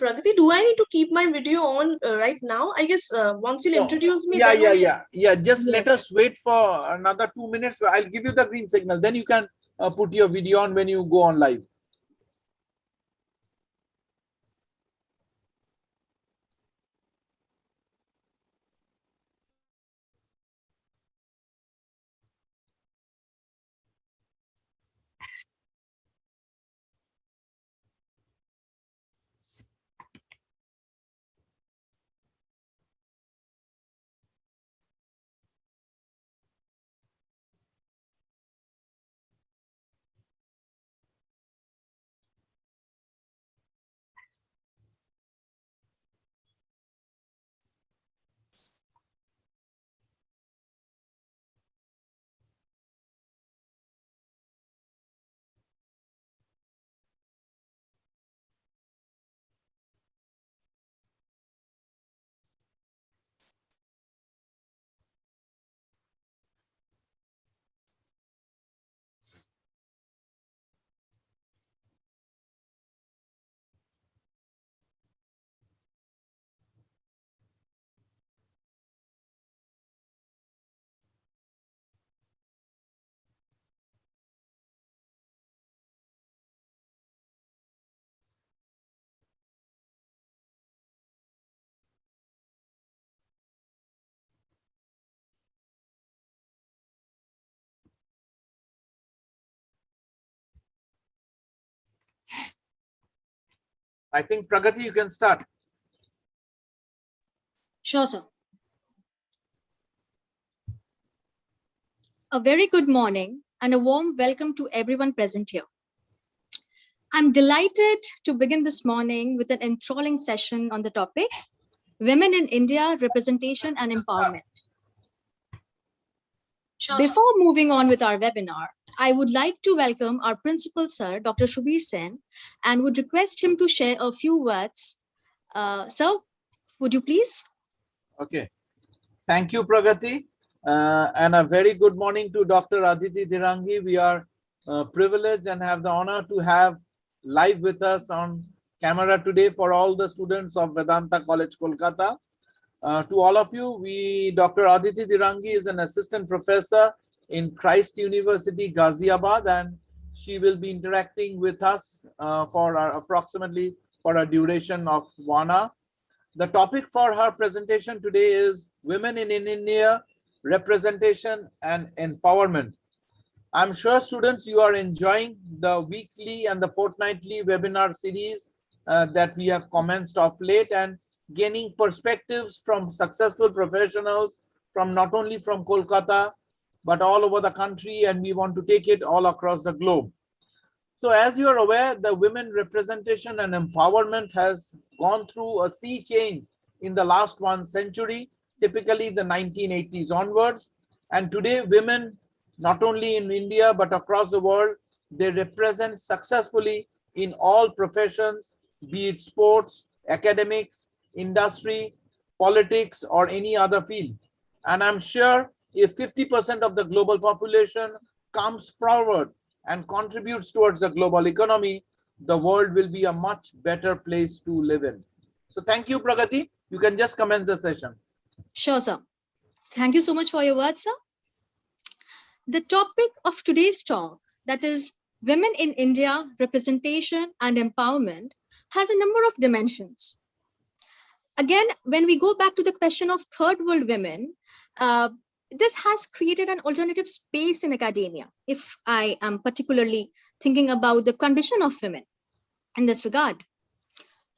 Pragati, do I need to keep my video on right now? I guess once you introduce me, yeah, then yeah. Just let us wait for another 2 minutes. I'll give you the green signal. Then you can put your video on when you go on live. I think Pragati, you can start. Sure, sir. A very good morning and a warm welcome to everyone present here. I'm delighted to begin this morning with an enthralling session on the topic, Women in India, Representation and Empowerment. Before moving on with our webinar, I would like to welcome our principal, sir, Dr. Shubir Sen, and would request him to share a few words. Sir, would you please? Okay. Thank you, Pragati. And a very good morning to Dr. Aditi Dirangi. We are privileged and have the honor to have live with us on camera today for all the students of Vedanta College, Kolkata. To all of you, Dr. Aditi Dirangi is an assistant professor in Christ University, Ghaziabad, and she will be interacting with us for approximately for a duration of 1 hour. The topic for her presentation today is Women in India, Representation and Empowerment. I'm sure students, you are enjoying the weekly and the fortnightly webinar series that we have commenced of late and gaining perspectives from successful professionals from not only from Kolkata, but all over the country, and we want to take it all across the globe. So as you are aware, the women representation and empowerment has gone through a sea change in the last 1 century, typically the 1980s onwards. And today women, not only in India, but across the world, they represent successfully in all professions, be it sports, academics, industry, politics, or any other field. And I'm sure if 50% of the global population comes forward and contributes towards the global economy, the world will be a much better place to live in. So thank you, Pragati. You can just commence the session. Sure, sir. Thank you so much for your words, sir. The topic of today's talk, that is Women in India, Representation and Empowerment, has a number of dimensions. Again, when we go back to the question of third world women, this has created an alternative space in academia, if I am particularly thinking about the condition of women in this regard.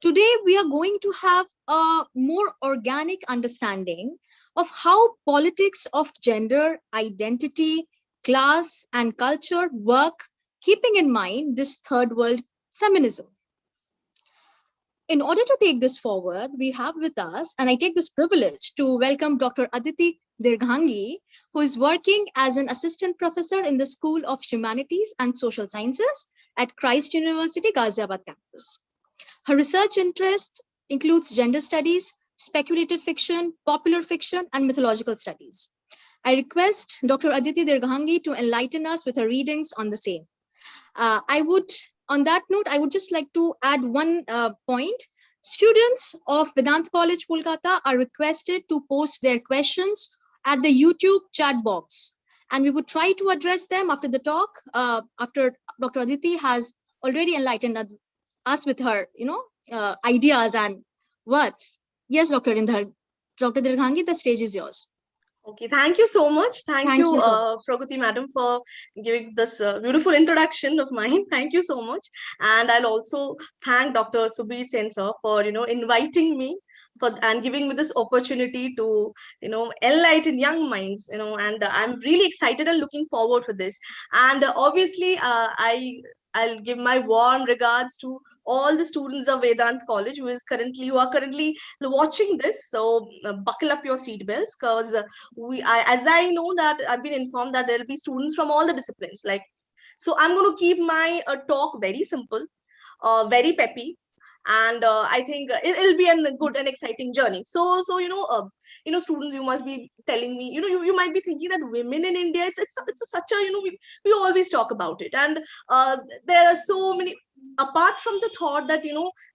Today, we are going to have a more organic understanding of how politics of gender, identity, class, and culture work, keeping in mind this third world feminism. In order to take this forward, we have with us, and I take this privilege to welcome Dr. Aditi Dirghangi, who is working as an assistant professor in the School of Humanities and Social Sciences at Christ University, Ghaziabad campus. Her research interests includes gender studies, speculative fiction, popular fiction, and mythological studies. I request Dr. Aditi Dirghangi to enlighten us with her readings on the same. On that note, I would just like to add one point Students of Vedant College, Kolkata are requested to post their questions at the YouTube chat box. And we would try to address them after the talk, after Dr. Aditi has already enlightened us with her, ideas and words. Yes, Dr. Dirghangi, the stage is yours. Okay, thank you so much. Thank you, Pragati madam, for giving this beautiful introduction of mine. Thank you so much. And I'll also thank Dr. Subir Sen sir for, inviting me and giving me this opportunity to, enlighten young minds, and I'm really excited and looking forward for this. And obviously, I'll give my warm regards to all the students of Vedant College who are currently watching this. So buckle up your seatbelts, because as I know that I've been informed that there'll be students from all the disciplines. So I'm going to keep my talk very simple, very peppy, and I think it'll be a good and exciting journey. So students, you must be telling me, you might be thinking that women in India, it's such a, we always talk about it, and there are so many, apart from the thought that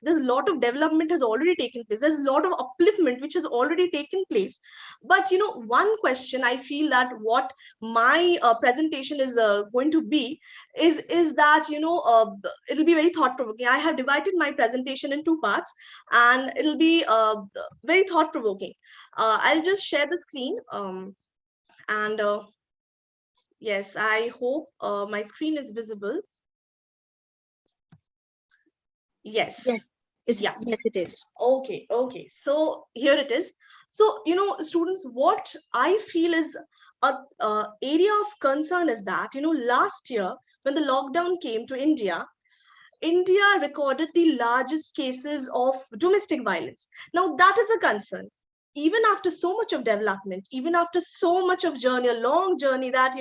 there's a lot of development has already taken place, there's a lot of upliftment which has already taken place. But one question I feel that what my presentation is going to be is that it'll be very thought provoking. I have divided my presentation in two parts, and it'll be very thought provoking. I'll just share the screen, and yes, I hope my screen is visible. Yes. Yes, it is. Okay. So here it is. So, students, what I feel is a area of concern is that, last year when the lockdown came to India, India recorded the largest cases of domestic violence. Now, that is a concern. Even after so much of development, even after so much of journey, a long journey that,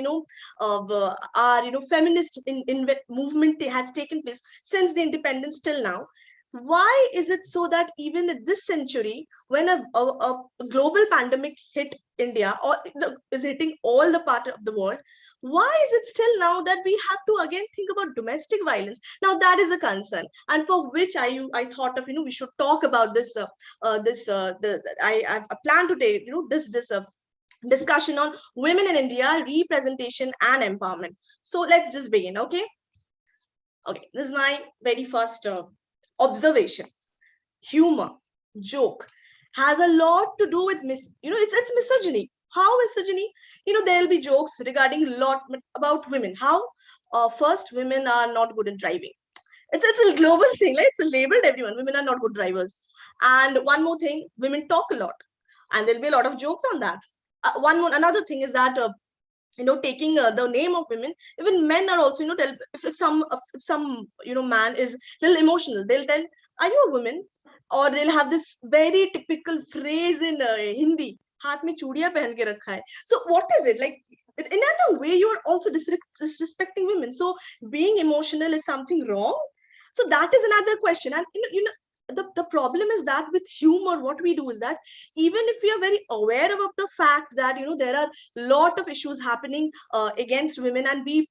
our, feminist in movement has taken place since the independence till now, why is it so that even in this century, when a global pandemic hit India, or is hitting all the part of the world, why is it still now that we have to again think about domestic violence? Now that is a concern, and for which I thought of, we should talk about this I've planned today, this discussion on women in India, representation and empowerment. So let's just begin. Okay, this is my very first observation. Humor, joke has a lot to do with it's misogyny. How misogyny? There'll be jokes regarding a lot about women. How? First, women are not good at driving. It's a global thing, right? It's labeled everyone. Women are not good drivers. And one more thing, women talk a lot, and there'll be a lot of jokes on that. Another thing is that taking the name of women, even men are also, if some man is a little emotional, they'll tell, are you a woman? Or they'll have this very typical phrase in Hindi, haath mein chudiya pehan ke rakha hai. So what is it like? In another way, you're also disrespecting women. So being emotional is something wrong? So that is another question. And the problem is that with humor, what we do is that even if we are very aware of the fact that there are a lot of issues happening against women, and we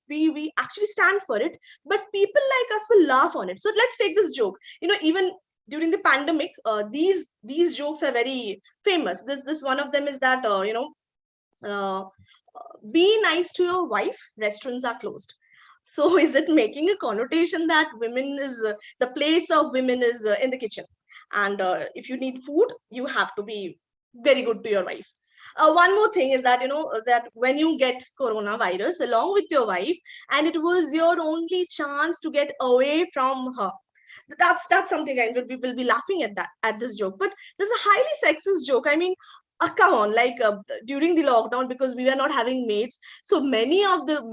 actually stand for it, but people like us will laugh on it. So let's take this joke. Even during the pandemic, these jokes are very famous. This one of them is that uh, be nice to your wife, restaurants are closed. So is it making a connotation that women is the place of women is in the kitchen, and if you need food, you have to be very good to your wife. One more thing is that that when you get coronavirus along with your wife, and it was your only chance to get away from her, that's something, and we will be laughing at this joke. But there's a highly sexist joke. I mean, come on, during the lockdown, because we were not having maids, so many of them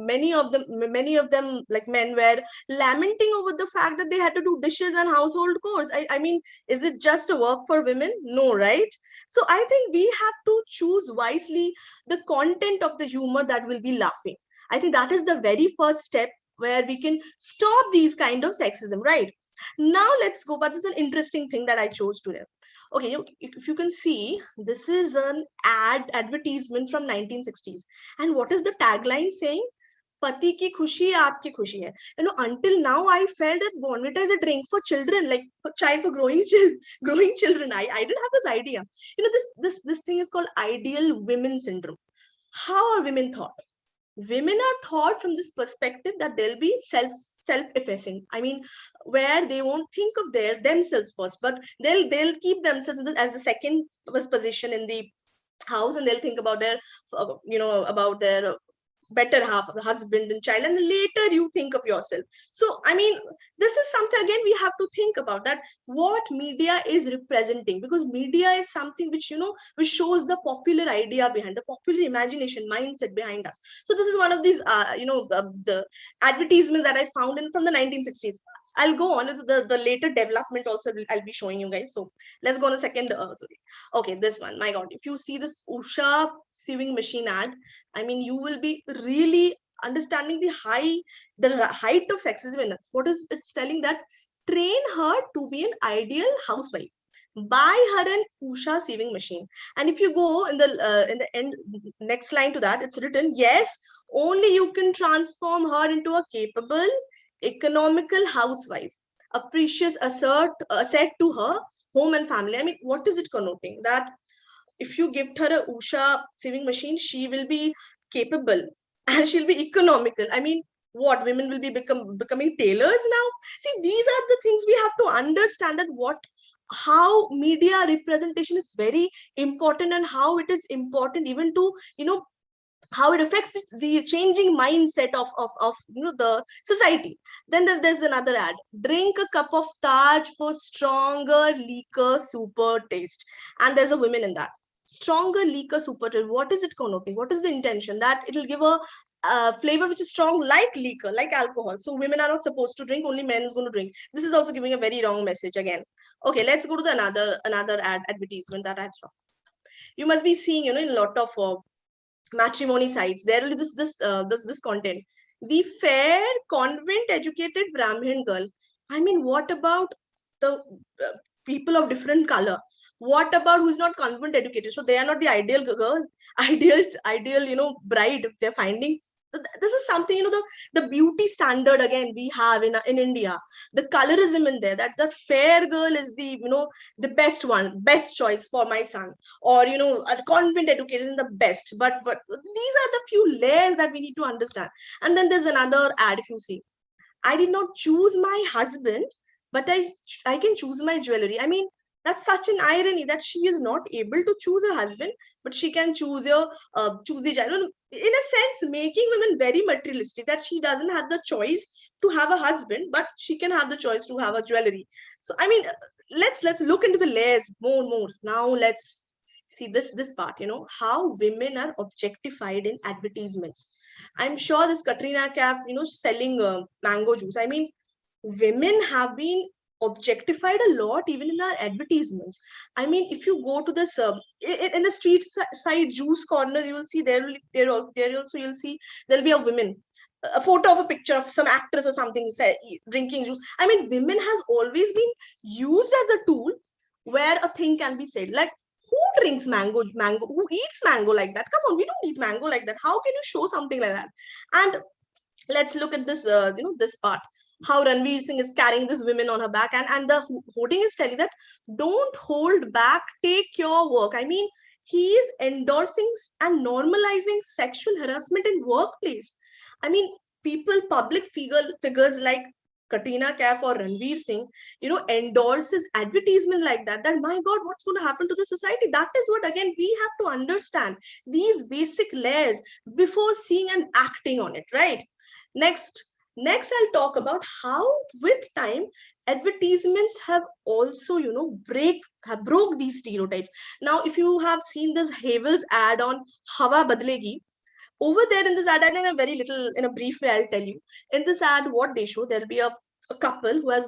like men were lamenting over the fact that they had to do dishes and household chores. I mean, is it just a work for women? No, right? So I think we have to choose wisely the content of the humor that will be laughing. I think that is the very first step where we can stop these kind of sexism, right? Now let's go, but this is an interesting thing that I chose today. Okay, if you can see, this is an advertisement from 1960s. And what is the tagline saying? पति की खुशी आपकी खुशी है. Until now I felt that Bonvita is a drink for children, like for growing children. I didn't have this idea. This thing is called ideal women syndrome. How are women thought? Women are thought from this perspective that they'll be self-effacing. I mean, where they won't think of themselves first, but they'll keep themselves as the second position in the house, and they'll think about their about their better half, the husband and child, and later you think of yourself. So I mean, this is something again we have to think about, that what media is representing, because media is something which shows the popular idea behind, the popular imagination mindset behind us. So this is one of these the advertisements that I found in from the 1960s. I'll go on with the later development also. I'll be showing you guys. So let's go on a second. Sorry. Okay, this one. My God, if you see this Usha sewing machine ad, I mean, you will be really understanding the height of sexism in it. What is it's telling? That train her to be an ideal housewife. Buy her an Usha sewing machine. And if you go in the end next line to that, it's written, yes, only you can transform her into a capable, economical housewife, a precious asset to her home and family. I mean, what is it connoting? That if you gift her a Usha sewing machine, she will be capable and she'll be economical. I mean, what, women will be becoming tailors now? See, these are the things we have to understand, that how media representation is very important, and how it is important even to how it affects the changing mindset of the society. Then there's another ad: drink a cup of Taj for stronger liquor super taste. And there's a woman in that. Stronger liquor super taste. What is it connoting? What is the intention? That it'll give a flavor which is strong like liquor, like alcohol. So women are not supposed to drink, only men is going to drink. This is also giving a very wrong message again. Okay, let's go to the another advertisement that I saw. You must be seeing in a lot of matrimony sites, there will be this content: the fair convent educated Brahmin girl. I mean, what about the people of different color? What about who's not convent educated? So they are not the ideal girl, ideal bride they're finding. So this is something, the beauty standard again we have in India, the colorism in there, that fair girl is the best one, best choice for my son, or a convent education is the best. But these are the few layers that we need to understand. And then there's another ad. If you see, I did not choose my husband, but I can choose my jewelry. I mean, that's such an irony, that she is not able to choose a husband, but she can choose choose the jewelry. In a sense, making women very materialistic, that she doesn't have the choice to have a husband, but she can have the choice to have a jewelry. So I mean, let's look into the layers more. Now let's see this part. How women are objectified in advertisements. I'm sure this Katrina Kaif, selling mango juice. I mean, women have been objectified a lot even in our advertisements. I mean, if you go to this in the street side juice corner, you will see there also you'll see there'll be a woman, a photo of a picture of some actress or something drinking juice. I mean, women has always been used as a tool where a thing can be said, like, who drinks mango, who eats mango like that? Come on, we don't eat mango like that. How can you show something like that? And let's look at this this part, how Ranveer Singh is carrying this women on her back, and the hoarding is telling that don't hold back, take your work. I mean, he is endorsing and normalizing sexual harassment in workplace. I mean, public figures like Katrina Kaif or Ranveer Singh, endorses advertisement like that, that my God, what's going to happen to the society? That is what, again, we have to understand these basic layers before seeing and acting on it, right? Next, I'll talk about how with time advertisements have also, broke these stereotypes. Now, if you have seen this Havel's ad on Hawa Badlegi, over there in this ad, and in a brief way, I'll tell you. In this ad, what they show, there'll be a couple who has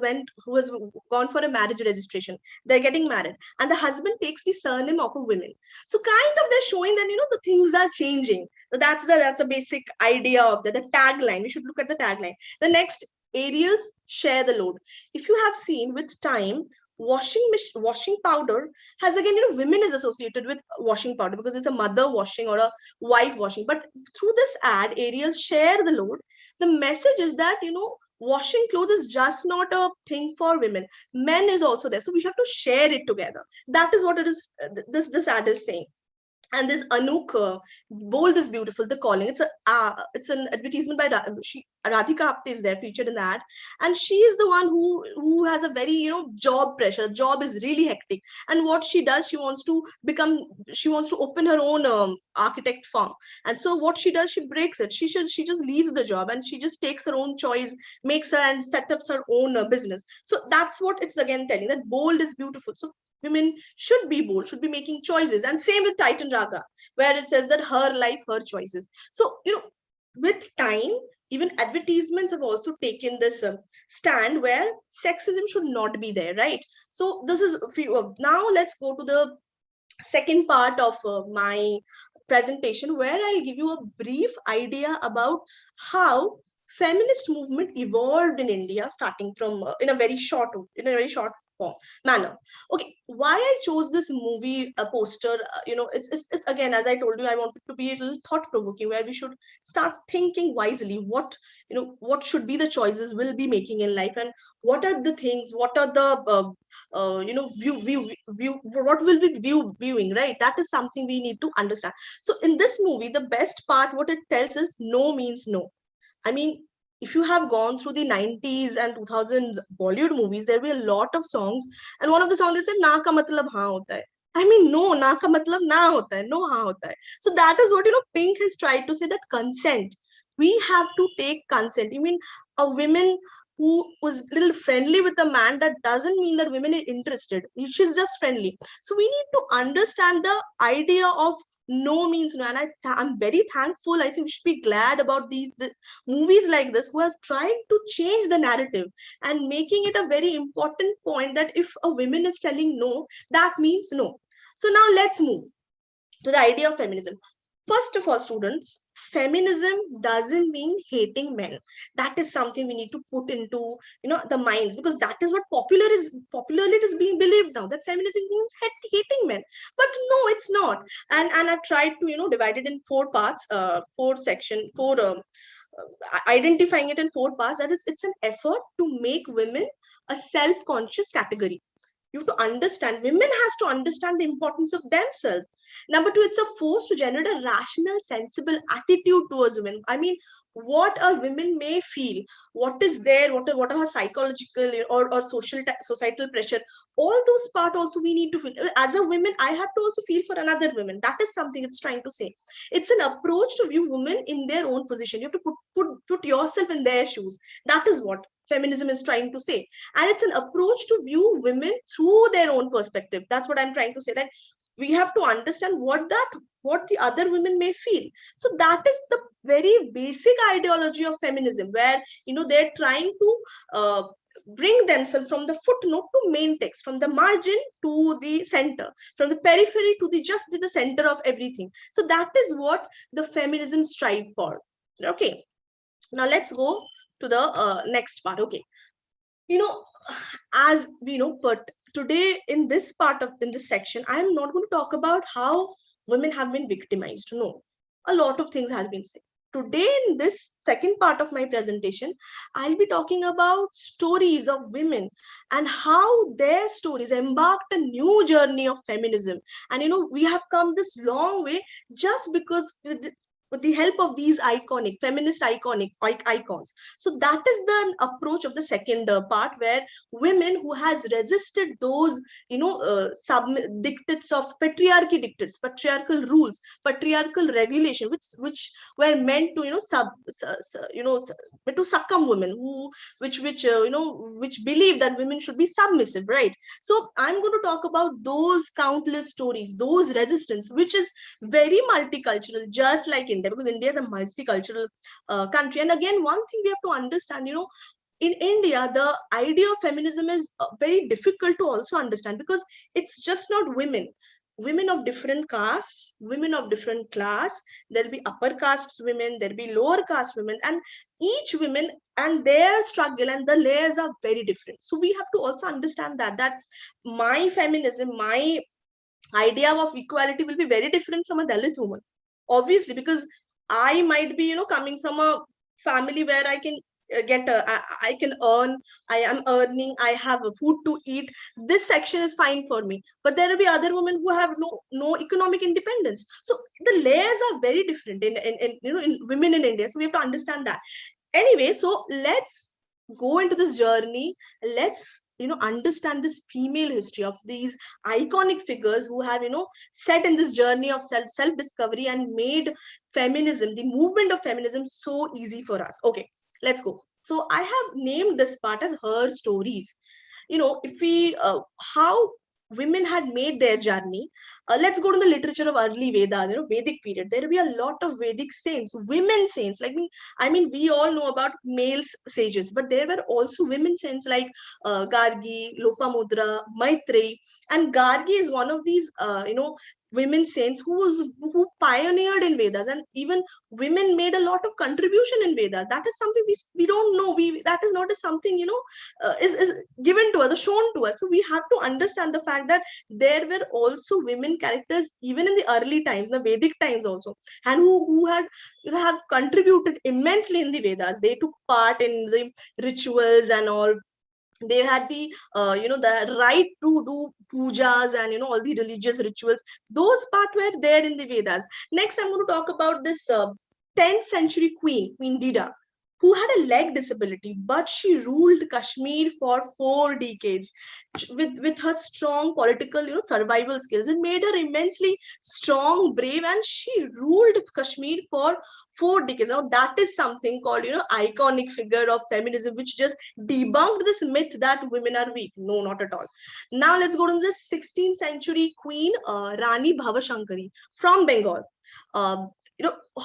gone for a marriage registration. They're getting married, and the husband takes the surname of a woman. So kind of they're showing that the things are changing. So that's a basic idea of the tagline. We should look at the tagline. The next, Ariels share the load. If you have seen with time, washing powder has, again, women is associated with washing powder because it's a mother washing or a wife washing. But through this ad, Ariel share the load. The message is that, washing clothes is just not a thing for women. Men is also there. So we have to share it together. That is what it is. This ad is saying. And this Anouk, bold is beautiful, the calling. It's an advertisement by Radhika Apte is there featured in the ad, and she is the one who has a very job pressure. Job is really hectic, and what she does, she wants to open her own architect firm, and so what she does, she breaks it. She just leaves the job and she just takes her own choice, makes her and sets up her own business. So that's what it's again telling, that bold is beautiful. So women should be bold, should be making choices. And same with Titan Raga, where it says that her life, her choices. So, with time, even advertisements have also taken this stand where sexism should not be there, right? So this is now let's go to the second part of my presentation, where I'll give you a brief idea about how feminist movement evolved in India, starting from in a very short form manner. Okay, why I chose this movie poster, it's again, as I told you, I wanted to be a little thought provoking, where we should start thinking wisely what should be the choices we'll be making in life, and what are the things, what are the view what will we viewing, right? That is something we need to understand. So in this movie, the best part, what it tells is no means no. I mean, if you have gone through the 90s and 2000s Bollywood movies, there will be a lot of songs, and one of the songs is na ka matlab haan hota hai. I mean, no, na ka matlab na hota hai, no haan hota hai. So that is what Pink has tried to say, that consent. We have to take consent. I mean, a woman who was a little friendly with a man, that doesn't mean that women are interested. She's just friendly. So we need to understand the idea of no means no. And I'm very thankful. I think we should be glad about the movies like this, who has tried to change the narrative and making it a very important point that if a woman is telling no, that means no. So now let's move to the idea of feminism. First of all, students, feminism doesn't mean hating men. That is something we need to put into the minds, because that is what popularly it is being believed now, that feminism means hating men. But no, it's not. And I tried to divide it in four parts, identifying it in four parts. That is, it's an effort to make women a self-conscious category. You have to understand, women has to understand the importance of themselves. Number two, it's a force to generate a rational, sensible attitude towards women. I mean, what a women may feel, what is there, what are her psychological or societal pressure, all those part also we need to feel. As a woman, I have to also feel for another woman. That is something it's trying to say. It's an approach to view women in their own position. You have to put yourself in their shoes. That is what feminism is trying to say. And it's an approach to view women through their own perspective. That's what I'm trying to say, that we have to understand what the other women may feel. So that is the very basic ideology of feminism, where they're trying to bring themselves from the footnote to main text, from the margin to the center, from the periphery to the center of everything. So that is what the feminism strive for. Okay, now let's go to the next part. Okay, as we know, but today in this section, I am not going to talk about how women have been victimized. No, a lot of things has been said. Today in this second part of my presentation, I'll be talking about stories of women and how their stories embarked a new journey of feminism. And we have come this long way just because with the help of these feminist icons. So that is the approach of the second part, where women who has resisted those dictates of patriarchal rules, patriarchal regulation, which were meant to to succumb women, which believe that women should be submissive, right? So I'm going to talk about those countless stories, those resistance, which is very multicultural, just like India, because India is a multicultural country. And again, one thing we have to understand, in India, the idea of feminism is very difficult to also understand, because it's just not women. women of different castes, women of different class. There'll be upper caste women, there'll be lower caste women, and each women and their struggle and the layers are very different. So we have to also understand that my feminism, my idea of equality will be very different from a Dalit woman, obviously, because I might be, coming from a family where I can I can earn, I am earning, I have a food to eat. This section is fine for me. But there will be other women who have no economic independence. So the layers are very different in women in India. So we have to understand that. Anyway, so let's go into this journey. Let's understand this female history of these iconic figures who have set in this journey of self discovery and made feminism, the movement of feminism, so easy for us. Okay, let's go. So I have named this part as her stories. If we how women had made their journey. Let's go to the literature of early Vedas, Vedic period. There will be a lot of Vedic saints, women saints. Like me, I mean, we all know about male sages, but there were also women saints like Gargi, Lopamudra, Maitreyi, and Gargi is one of these, women saints who pioneered in Vedas, and even women made a lot of contribution in Vedas. That is something we don't know. That is not something is given to us, or shown to us. So we have to understand the fact that there were also women characters even in the early times, the Vedic times also, and who had have contributed immensely in the Vedas. They took part in the rituals and all. They had the the right to do pujas and all the religious rituals. Those part were there in the Vedas. Next, I'm going to talk about this 10th century Queen Dida, who had a leg disability, but she ruled Kashmir for 4 decades with her strong political survival skills. It made her immensely strong, brave, and she ruled Kashmir for 4 decades. Now that is something called iconic figure of feminism, which just debunked this myth that women are weak. No, not at all. Now let's go to the 16th century Queen Rani Bhavashankari from Bengal. Um,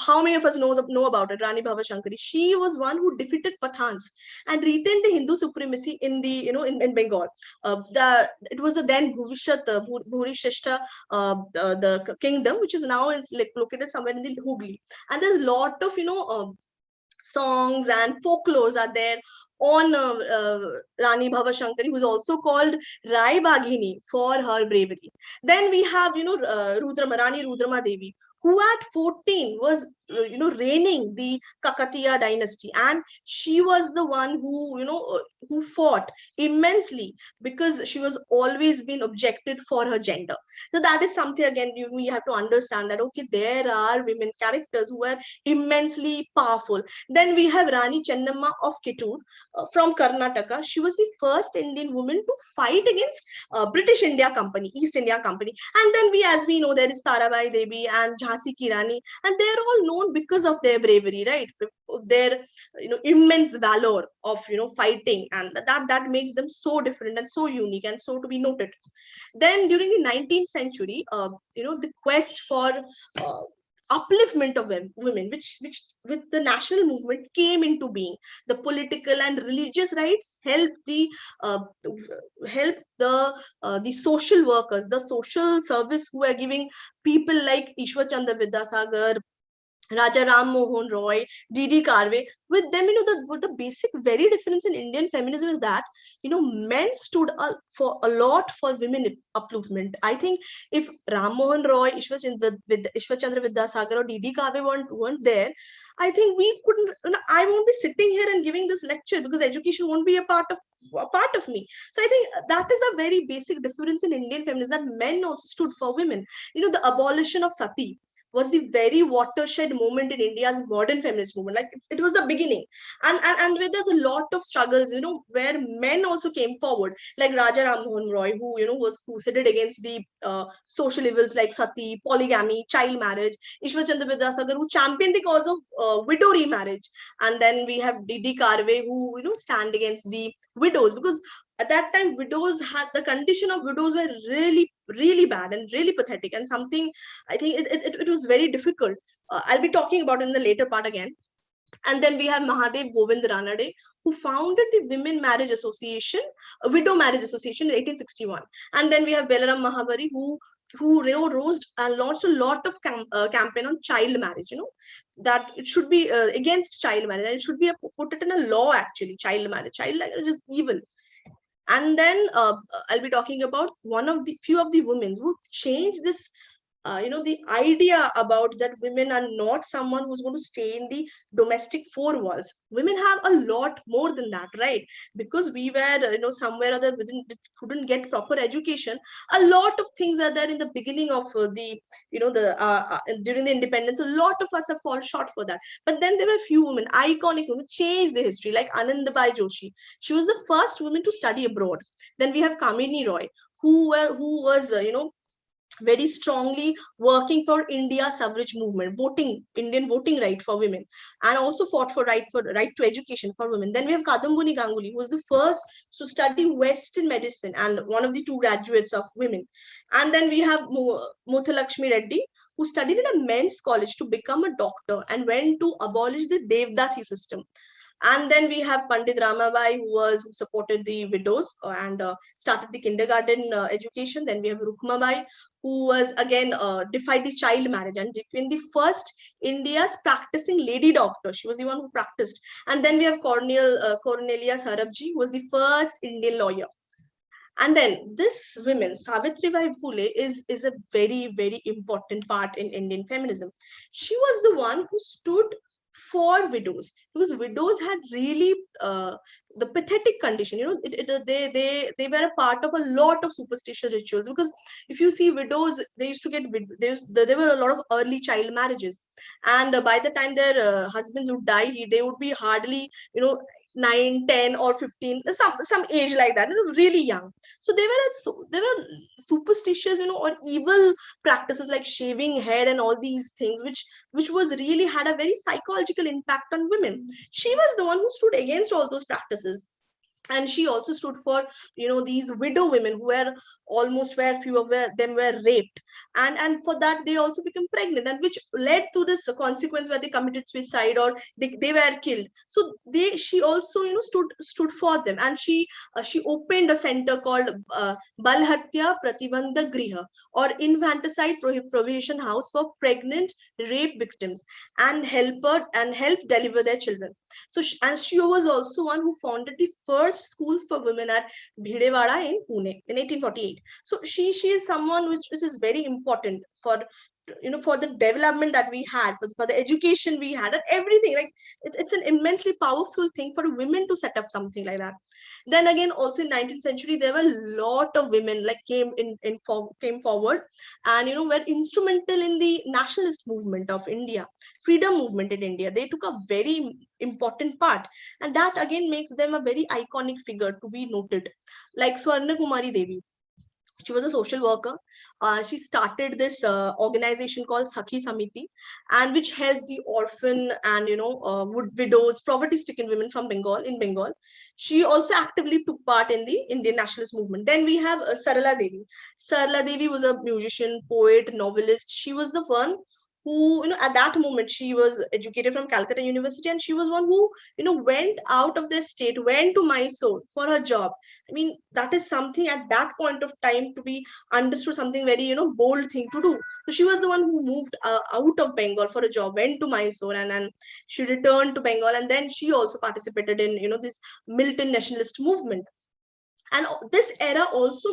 how many of us know about it? Rani Bhavashankari. She was one who defeated Pathans and retained the Hindu supremacy in the in Bengal. It was a then Bhurishishta, the kingdom, which is now located somewhere in the Hooghly. And there's a lot of songs and folklores are there on Rani Bhavashankari, who is also called Rai Baghini for her bravery. Then we have, Rani Rudrama Devi, who at 14 was, reigning the Kakatiya dynasty. And she was the one who, who fought immensely because she was always been objected for her gender. So that is something, again, we have to understand that, okay, there are women characters who are immensely powerful. Then we have Rani Chennamma of Kittur from Karnataka. She was the first Indian woman to fight against British India Company, East India Company. And then as we know, there is Tarabai Devi and Jhansi Ki Rani, and they are all known because of their bravery, right? Their immense valor of fighting, and that makes them so different and so unique and so to be noted. Then during the 19th century, the quest for upliftment of women, which with the national movement came into being. The political and religious rights help uh, the social workers, the social service, who are giving people like Ishwar Chandra Vidyasagar, Raja Ram Mohan Roy, D.D. Karve. With them, the basic very difference in Indian feminism is that, men stood for a lot for women upliftment. I think if Ram Mohan Roy, Ishwar Chandra Vidyasagar, or D.D. Karve weren't there, I think we couldn't, I won't be sitting here and giving this lecture, because education won't be a part of me. So I think that is a very basic difference in Indian feminism, that men also stood for women. The abolition of sati was the very watershed moment in India's modern feminist movement. Like it was the beginning, and where there's a lot of struggles, where men also came forward, like Raja Ram Mohan Roy, who was crusaded against the social evils like sati, polygamy, child marriage. Ishwar Chandra Vidyasagar, who championed the cause of widow remarriage, and then we have D.D. Karve, who stand against the widows, because at that time the condition of widows were really, really bad and really pathetic, and something I think it was very difficult. I'll be talking about it in the later part again. And then we have Mahadev Govind Ranade, who founded the Women Marriage Association, Widow Marriage Association in 1861. And then we have Belaram Mahabari, who rose and launched a lot of campaign on child marriage, that it should be against child marriage, and it should be put it in a law. Actually, child marriage is evil. And then I'll be talking about one of the few of the women who changed this, the idea about that women are not someone who's going to stay in the domestic four walls. Women have a lot more than that, right? Because we were, somewhere or other couldn't get proper education. A lot of things are there in the beginning of during the independence. A lot of us have fallen short for that. But then there were few women, iconic women, changed the history, like Anandabai Joshi. She was the first woman to study abroad. Then we have Kamini Roy, who was, very strongly working for India suffrage movement, Indian voting right for women, and also fought for right to education for women. Then we have Kadambini Ganguly, who was the first to study Western medicine and one of the two graduates of women. And then we have Muthalakshmi Reddy, who studied in a men's college to become a doctor and went to abolish the Devdasi system. And then we have Pandit Ramabai, who supported the widows and started the kindergarten education. Then we have Rukmabai, who was again defied the child marriage and became the first India's practicing lady doctor. She was the one who practiced. And then we have Cornelia Sarabji, who was the first Indian lawyer. And then this woman, Savitribai Phule, is a very, very important part in Indian feminism. She was the one who stood for widows, because widows had really the pathetic condition. They were a part of a lot of superstitious rituals, because if you see widows, they used to get, there were a lot of early child marriages, and by the time their husbands would die, they would be hardly 9, 10, or 15, some age like that, really young. So they were superstitious, or evil practices like shaving hair and all these things, which was really had a very psychological impact on women. She was the one who stood against all those practices. And she also stood for these widow women who were almost, where few of them were raped, and for that they also become pregnant, and which led to this consequence where they committed suicide, or they were killed. So she also stood for them. And she opened a center called Balhatya Pratibandha Griha, or infanticide prohibition house for pregnant rape victims, and help deliver their children. So she was also one who founded the first schools for women at Bhidewada in Pune in 1848. So she is someone which is very important for for the development that we had, for the education we had, and everything. Like it's an immensely powerful thing for women to set up something like that. Then again, also in 19th century, there were a lot of women like came forward, and were instrumental in the nationalist movement of India, freedom movement in India. They took a very important part, and that again makes them a very iconic figure to be noted, like Swarna Kumari Devi. She was a social worker. She started this organization called Sakhi Samiti, and which helped the orphan and widows, poverty-stricken women from Bengal. She also actively took part in the Indian nationalist movement. Then we have Sarala Devi. Sarala Devi was a musician, poet, novelist. She was the one who, at that moment, she was educated from Calcutta University, and she was one who, went out of their state, went to Mysore for her job. I mean, that is something at that point of time to be understood, something very, bold thing to do. So she was the one who moved out of Bengal for a job, went to Mysore, and then she returned to Bengal. And then she also participated in, this militant nationalist movement. And this era also,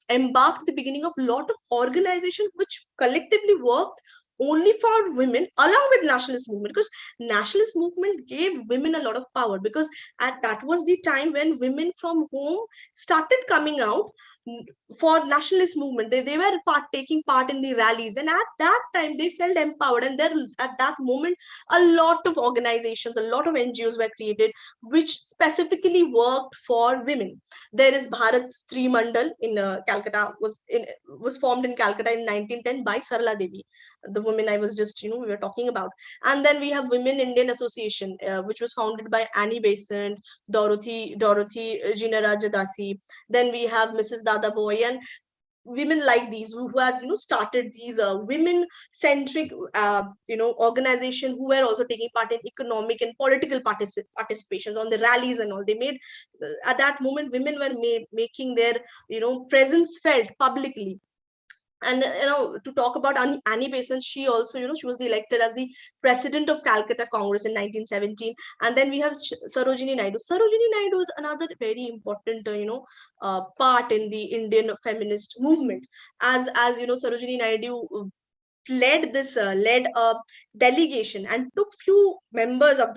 embarked the beginning of a lot of organizations which collectively worked only for women, along with nationalist movement, because nationalist movement gave women a lot of power, because that was the time when women from home started coming out for nationalist movement. They were taking part in the rallies, and at that time they felt empowered. And there, at that moment, a lot of organizations, a lot of NGOs were created which specifically worked for women. There is Bharat Stree Mandal in Calcutta, was formed in Calcutta in 1910 by Sarala Devi, the woman I was just, we were talking about. And then we have Women Indian Association, which was founded by Annie Besant, Dorothy Jinarajadasi. Then we have Mrs. Dada Boy, and women like these who had started these women centric organization, who were also taking part in economic and political participations on the rallies and all. They made, at that moment, women were making their presence felt publicly. And to talk about Annie Besant, she also, she was elected as the president of Calcutta Congress in 1917. And then we have Sarojini Naidu. Sarojini Naidu is another very important part in the Indian feminist movement. As Sarojini Naidu led a delegation and took few members of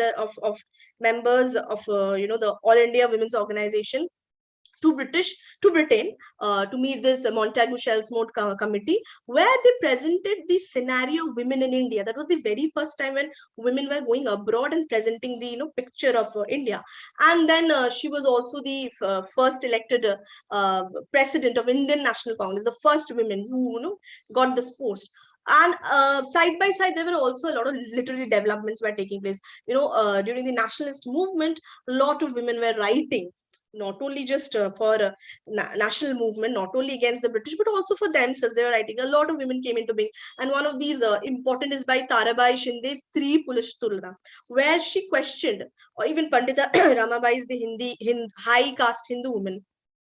members of the All India Women's Organization to Britain to meet this Montagu Shellsmore committee, where they presented the scenario of women in India. That was the very first time when women were going abroad and presenting the picture of India. And then she was also the first elected president of Indian National Congress, the first women who got this post. And side by side, there were also a lot of literary developments were taking place. During the nationalist movement, a lot of women were writing, not only just for national movement, not only against the British, but also for themselves. They were writing. A lot of women came into being, and one of these important is by Tarabai Shinde's Stree Pulish Tulna, where she questioned, or even Pandita Ramabai is the high caste Hindu woman,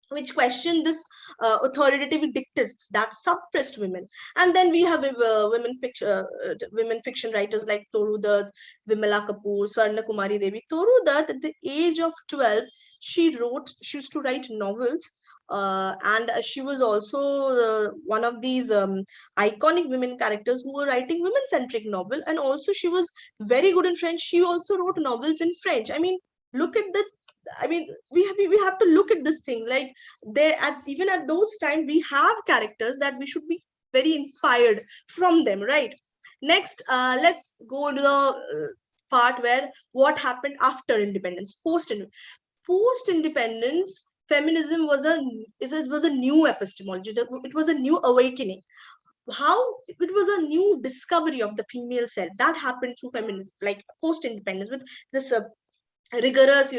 which questioned this authoritative dictates that suppressed women. And then we have women fiction writers like Toru Dutt, Vimala Kapoor, Swarna Kumari Devi. Toru Dutt, at the age of 12, she used to write novels. And she was also one of these iconic women characters who were writing women-centric novel. And also she was very good in French. She also wrote novels in French. I mean, look at the we have to look at these things, like even at those times we have characters that we should be very inspired from them, right? Next, let's go to the part where what happened after independence, post independence. Feminism was a new epistemology. It was a new awakening. How it was a new discovery of the female self that happened through feminism, like post independence, with this rigorous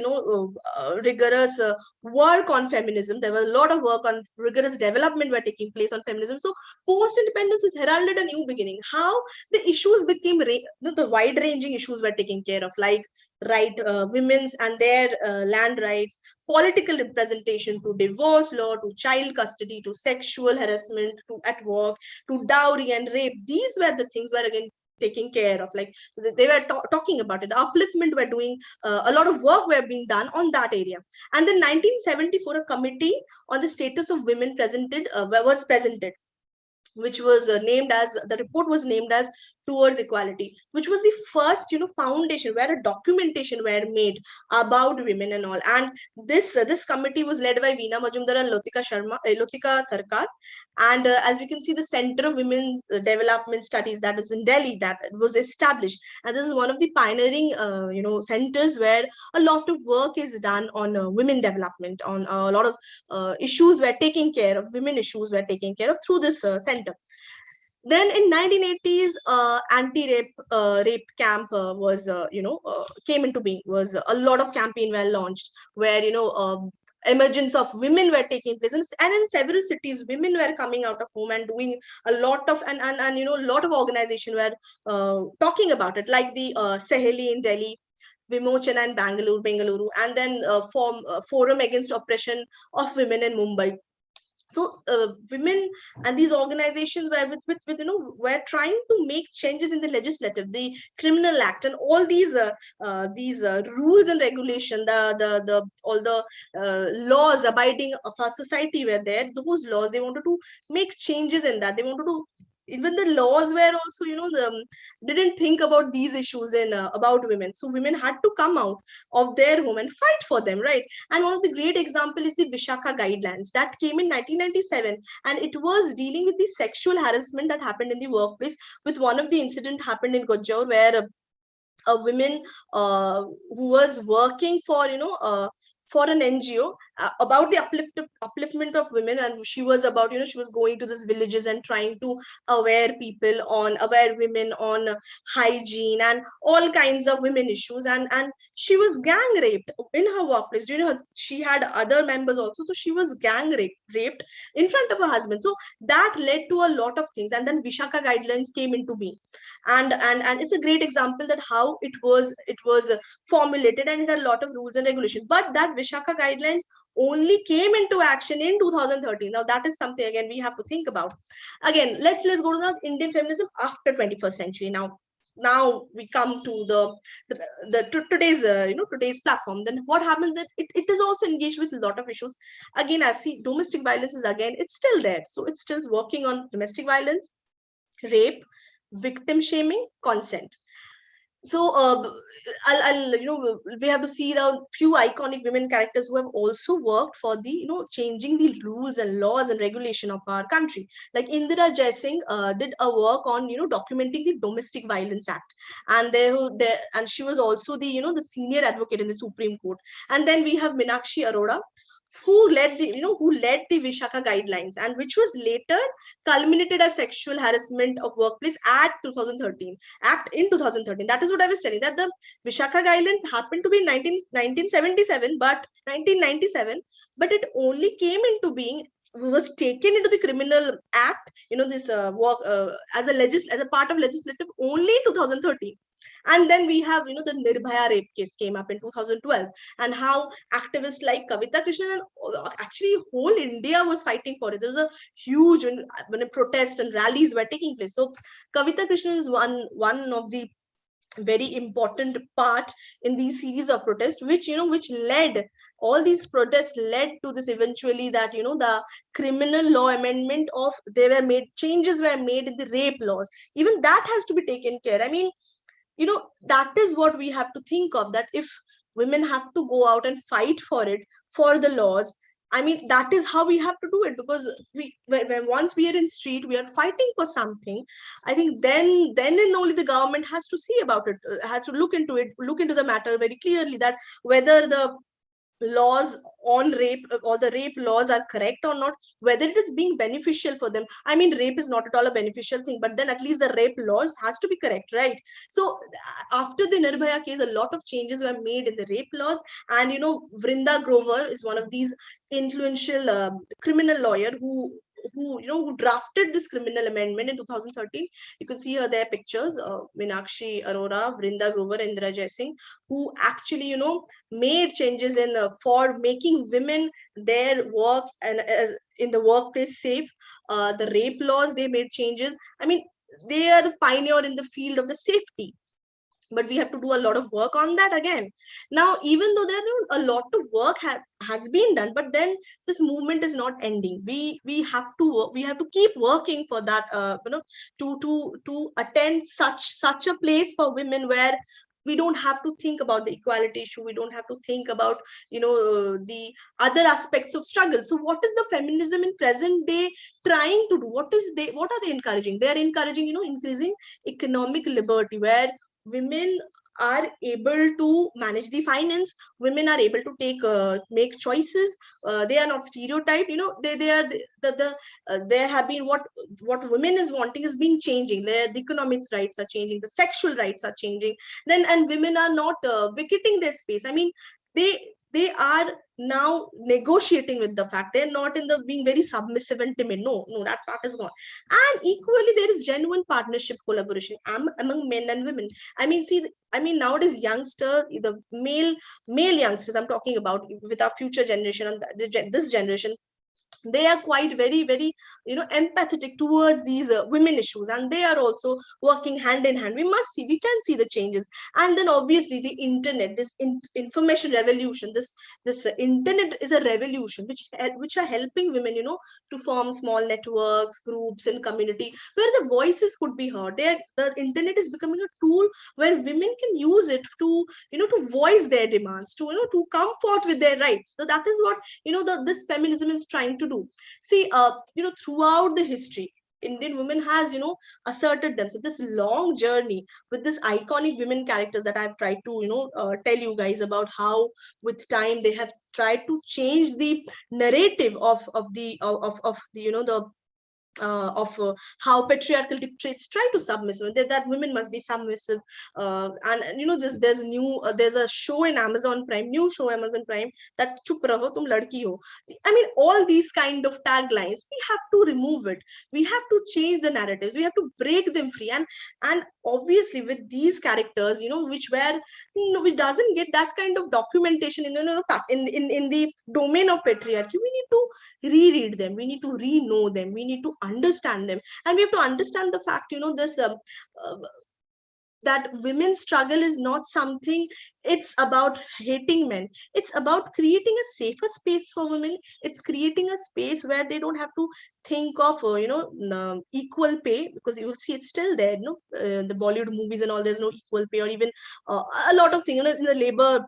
rigorous work on feminism. There was a lot of work on rigorous development were taking place on feminism. So post independence has heralded a new beginning. How the issues became the wide ranging issues were taken care of, like women's and their land rights, political representation, to divorce law, to child custody, to sexual harassment, to at work, to dowry and rape. These were the things were again taking care of, like they were talking about it. The upliftment were doing, a lot of work were being done on that area. And then 1974, a committee on the status of women was presented, which was named as, the report was named as Towards Equality, which was the first foundation where a documentation were made about women and all. And this committee was led by Veena Majumdar and Lotika Sarkar. And as we can see, the Center of Women's Development Studies, that was in Delhi, that was established. And this is one of the pioneering centers where a lot of work is done on women development, on a lot of issues were taken care of, women issues were taken care of through this center. Then in 1980s, anti-rape rape camp was came into being. Was a lot of campaign were launched where emergence of women were taking place, and in several cities women were coming out of home and doing a lot of, and a lot of organization were talking about it, like the Saheli in Delhi, Vimochana in Bengaluru, and then Forum Against Oppression of Women in Mumbai. So women and these organizations were with were trying to make changes in the legislative, the criminal act, and all these rules and regulation, the all the laws abiding of our society were there. Those laws, they wanted to make changes in that. They wanted to, even the laws were also didn't think about these issues in about women. So women had to come out of their home and fight for them, right? And one of the great example is the Vishaka guidelines that came in 1997, and it was dealing with the sexual harassment that happened in the workplace. With one of the incident happened in Gojjur, where a woman who was working for an NGO about the upliftment of women, and she was about she was going to these villages and trying to aware women on hygiene and all kinds of women issues, and she was gang raped in her workplace. She had other members also, so she was gang raped in front of her husband. So that led to a lot of things, and then Vishaka guidelines came into being, and it's a great example that how it was formulated, and it had a lot of rules and regulations. But that Vishaka guidelines only came into action in 2013. Now that is something again we have to think about. Again, let's go to the Indian feminism after 21st century. Now we come to today's today's platform. Then what happens that it is also engaged with a lot of issues. Again, as see, domestic violence is again, it's still there, so it's still working on domestic violence, rape, victim shaming, consent. So we have to see the few iconic women characters who have also worked for the changing the rules and laws and regulation of our country. Like Indira Jaising did a work on documenting the Domestic Violence Act, and there and she was also the the senior advocate in the Supreme Court. And then we have Meenakshi Arora, who led the Vishaka guidelines, and which was later culminated as sexual harassment of workplace Act 2013. Act in 2013. That is what I was telling. That the Vishaka guideline happened to be in 1977, but 1997, but it only came into being, was taken into the criminal act, this work as a part of legislative only in 2013. And then we have the Nirbhaya rape case came up in 2012, and how activists like Kavita Krishnan and actually whole India was fighting for it. There was a huge when a protest and rallies were taking place. So Kavita Krishnan is one of the very important part in these series of protests, which led, all these protests led to this eventually, that the criminal law amendment of, changes were made in the rape laws. Even that has to be taken care. I mean, that is what we have to think of, that if women have to go out and fight for it, for the laws, I mean, that is how we have to do it. Because when once we are in street, we are fighting for something, I think then and only the government has to see about it, has to look into the matter very clearly, that whether the laws on rape or the rape laws are correct or not, whether it is being beneficial for them. I mean, rape is not at all a beneficial thing, but then at least the rape laws has to be correct, right? So after the Nirbhaya case, a lot of changes were made in the rape laws. And Vrinda Grover is one of these influential criminal lawyer who drafted this criminal amendment in 2013. You can see her there pictures, Meenakshi Arora, Vrinda Grover, Indira Jaising, who actually made changes in for making women their work and in the workplace safe. The rape laws, they made changes. I mean, they are the pioneer in the field of the safety, but we have to do a lot of work on that again. Now, even though there is a lot of work has been done, but then this movement is not ending. We have to work, we have to keep working for that, to attend such a place for women, where we don't have to think about the equality issue, we don't have to think about the other aspects of struggle. So what is the feminism in present day trying to do? What are they encouraging? They are encouraging increasing economic liberty, where women are able to manage the finance, women are able to make choices, they are not stereotyped. They are there have been, what women is wanting is being changing. The economics rights are changing, the sexual rights are changing, then, and women are not vacating their space. I mean, they are now negotiating with the fact, they're not in the being very submissive and timid. No, that part is gone. And equally, there is genuine partnership, collaboration among men and women. I mean, nowadays the male youngsters I'm talking about, with our future generation and this generation, they are quite very empathetic towards these women issues, and they are also working hand in hand. We can see the changes. And then obviously the internet, this information revolution, this internet is a revolution which are helping women to form small networks, groups, and community, where the voices could be heard. The internet is becoming a tool where women can use it to to voice their demands, to to come forth with their rights. So that is what this feminism is trying to do. See, throughout the history, Indian women has asserted themselves, this long journey with this iconic women characters that I've tried to tell you guys about, how with time they have tried to change the narrative of the how patriarchal dictates try to submissive, that women must be submissive, and there's a show in Amazon Prime, new show Amazon Prime, that chup raho tum ladki ho. I mean, all these kind of taglines, we have to remove it. We have to change the narratives. We have to break them free. And obviously, with these characters, which doesn't get that kind of documentation in the domain of patriarchy, we need to reread them. We need to re-know them. We need to understand them, and we have to understand the fact, this that women's struggle is not something, it's about hating men. It's about creating a safer space for women. It's creating a space where they don't have to think of equal pay, because you will see it's still there, the Bollywood movies and all, there's no equal pay, or even a lot of things, in the labor.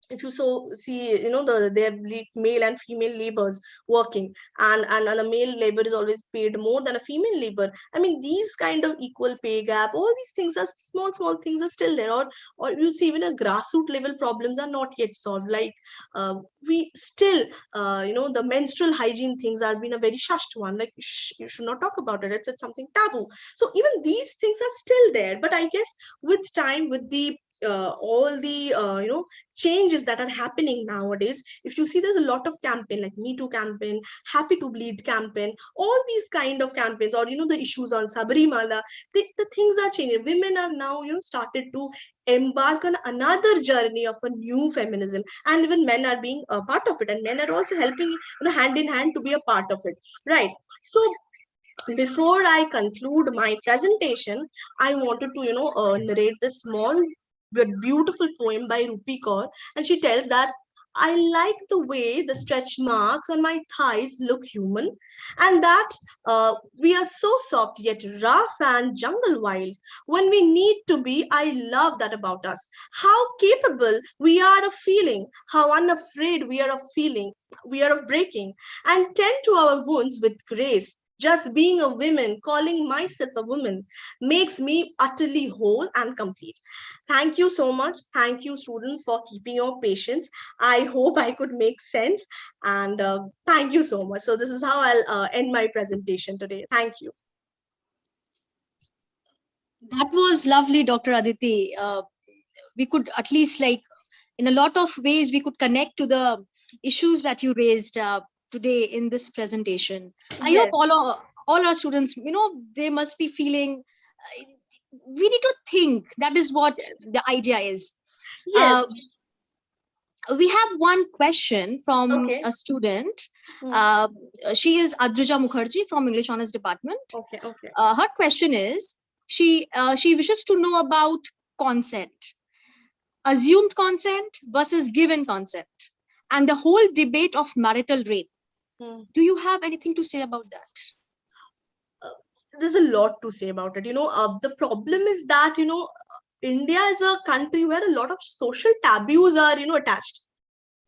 If you see, there male and female laborers working, and the male labor is always paid more than a female labor. I mean, these kind of equal pay gap, all these things are small things are still there, or you see, even a grassroots level problems are not yet solved. Like, we still, the menstrual hygiene things are being a very shushed one. Like, you should not talk about it. It's something taboo. So even these things are still there. But I guess with time, with the all the changes that are happening nowadays, if you see, there's a lot of campaign, like Me Too campaign, Happy to Bleed campaign, all these kind of campaigns, or the issues on Sabarimala, the things are changing. Women are now started to embark on another journey of a new feminism, and even men are being a part of it, and men are also helping hand in hand to be a part of it, right? So before I conclude my presentation, I wanted to narrate this small but beautiful poem by Rupi Kaur, and she tells that, I like the way the stretch marks on my thighs look human, and that we are so soft yet rough and jungle wild. When we need to be, I love that about us. How capable we are of feeling, how unafraid we are of feeling, we are of breaking, and tend to our wounds with grace. Just being a woman, calling myself a woman, makes me utterly whole and complete. Thank you so much. Thank you, students, for keeping your patience. I hope I could make sense. And thank you so much. So this is how I'll end my presentation today. Thank you. That was lovely, Dr. Aditi. We could at least, like, in a lot of ways, we could connect to the issues that you raised today in this presentation. I Yes. hope all our students, they must be feeling, we need to think. That is what the idea is. Yes. We have one question from Okay. a student. Hmm. She is Adrija Mukherjee from English Honors Department. Okay. Okay. Her question is, she wishes to know about consent, assumed consent versus given consent, and the whole debate of marital rape. Hmm. Do you have anything to say about that? There's a lot to say about it. The problem is that, India is a country where a lot of social taboos are, attached.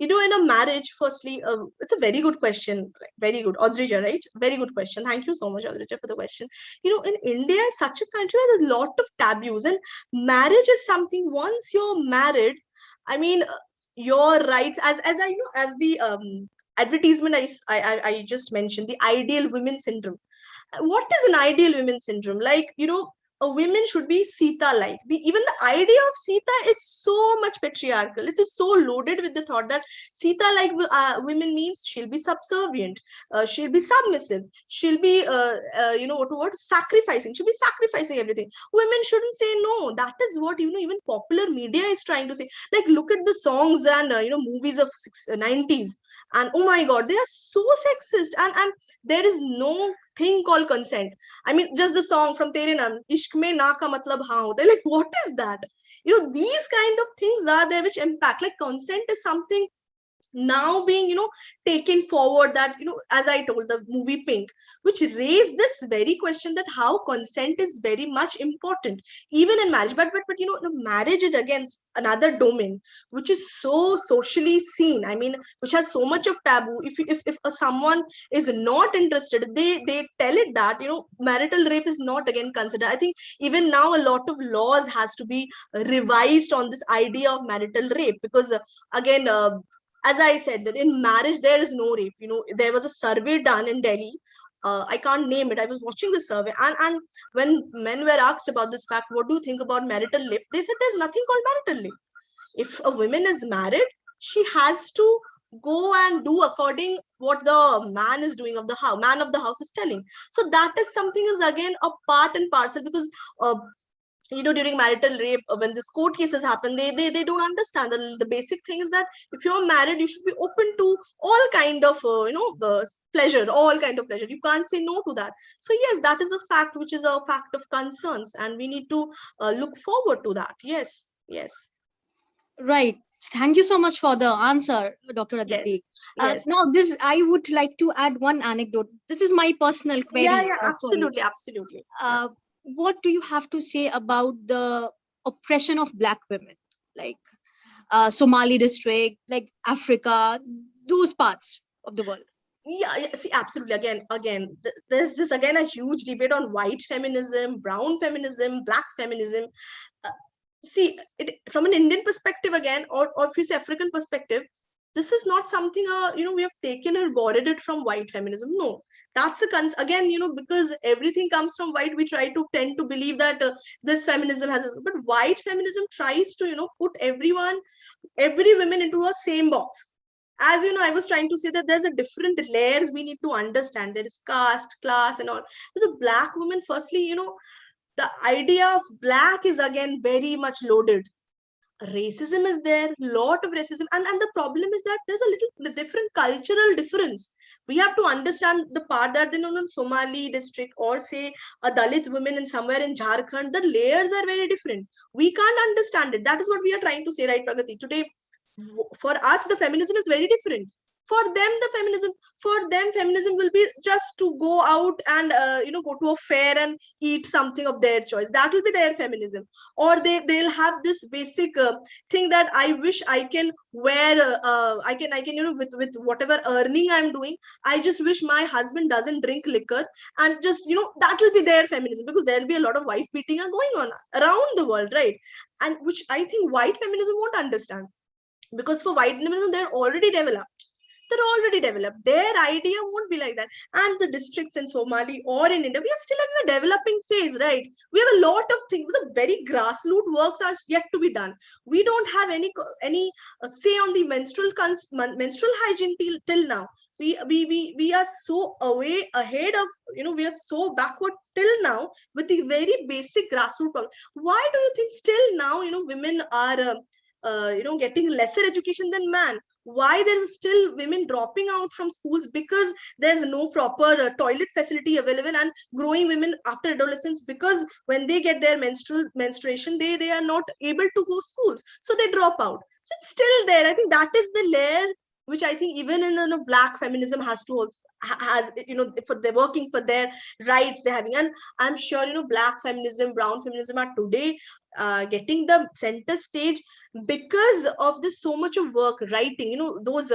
In a marriage, firstly, it's a very good question. Like, very good. Audrija, right? Very good question. Thank you so much, Audrija, for the question. In India, is such a country where there's a lot of taboos, and marriage is something, once you're married, I mean, your rights, as I know, as the advertisement I just mentioned, the ideal women syndrome. What is an ideal women syndrome? Like, a women should be Sita like. Even the idea of Sita is so much patriarchal. It is so loaded with the thought that Sita like women means she'll be subservient, she'll be submissive, she'll be sacrificing. She'll be sacrificing everything. Women shouldn't say no. That is what even popular media is trying to say. Like, look at the songs and movies of 90s, and oh my god, they are so sexist, and there is no thing called consent. I mean, just the song from Tere Naam, Ishq mein na ka matlab haan hota hai. Like, what is that? These kind of things are there which impact. Like, consent is something now being taken forward, that as I told, the movie Pink, which raised this very question, that how consent is very much important even in marriage. But the marriage is again another domain which is so socially seen. I mean, which has so much of taboo. If someone is not interested, they tell it that marital rape is not again considered. I think even now a lot of laws has to be revised on this idea of marital rape, because again, as I said, that in marriage there is no rape. There was a survey done in Delhi, I can't name it. I was watching the survey, and when men were asked about this fact, what do you think about marital leave? They said there's nothing called marital leave. If a woman is married, she has to go and do according what the man is doing of the house, man of the house is telling. So that is something is again a part and parcel, because during marital rape, when these court cases happen, they don't understand the basic thing is that if you're married, you should be open to all kind of pleasure, all kind of pleasure. You can't say no to that. So yes, that is a fact, which is a fact of concerns, and we need to look forward to that. Yes, yes, Right. Thank you so much for the answer, Dr. yes, Aditi. yes. Now, this I would like to add one anecdote. This is my personal Yeah, query yeah, for you. absolutely, absolutely. Uh, what do you have to say about the oppression of Black women, like Somali district, like Africa, those parts of the world? Yeah, see, absolutely. Again, there's this again a huge debate on white feminism, brown feminism, black feminism. Uh, See, from an Indian perspective again, or if you say African perspective, this is not something we have taken or borrowed it from white feminism. No, that's again, because everything comes from white, we try to tend to believe that this feminism has but white feminism tries to put every woman into a same box. As I was trying to say that there's a different layers we need to understand. There is caste, class, and all. As a black woman, firstly, the idea of black is again very much loaded. Racism is there, lot of racism, and the problem is that there's a little different cultural difference. We have to understand the part that in a Somali district, or say a Dalit woman in somewhere in Jharkhand, the layers are very different. We can't understand it. That is what we are trying to say, right, Pragati? Today, for us, the feminism is very different. For them, feminism will be just to go out and go to a fair and eat something of their choice. That will be their feminism. Or they'll have this basic thing that I wish I can wear. I can with whatever earning I'm doing. I just wish my husband doesn't drink liquor, and just that will be their feminism, because there'll be a lot of wife beating are going on around the world, right? And which I think white feminism won't understand, because for white feminism they're already developed. Their idea won't be like that. And the districts in Somali or in India, we are still in a developing phase, right? We have a lot of things. The very grassroots works are yet to be done. We don't have any say on the menstrual hygiene till now. We are so away ahead of we are so backward till now with the very basic grassroots problem. Why do you think still now women are getting lesser education than man? Why there's still women dropping out from schools? Because there's no proper toilet facility available, and growing women after adolescence, because when they get their menstruation, they are not able to go schools, so they drop out. So it's still there. I think that is the layer which I think even in black feminism has to also has for they're working for their rights they're having. And I'm sure black feminism, brown feminism are today getting the center stage because of this so much of work writing, those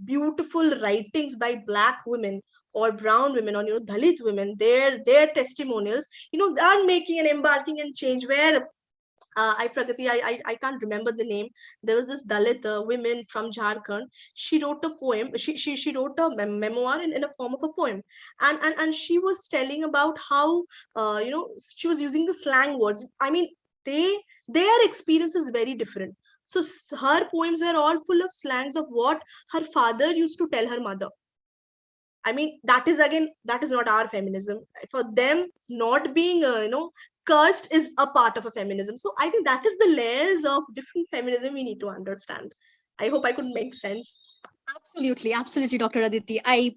beautiful writings by black women or brown women, or Dalit women, their testimonials they are making and embarking and change. Where I Pragati, I can't remember the name. There was this Dalit woman from Jharkhand. She wrote a poem. She wrote a memoir in a form of a poem, and she was telling about how she was using the slang words. I mean, their experience is very different. So her poems were all full of slangs of what her father used to tell her mother. I mean, that is not our feminism. For them, not being, cursed is a part of a feminism. So I think that is the layers of different feminism we need to understand. I hope I could make sense. Absolutely, absolutely, Dr. Aditi. I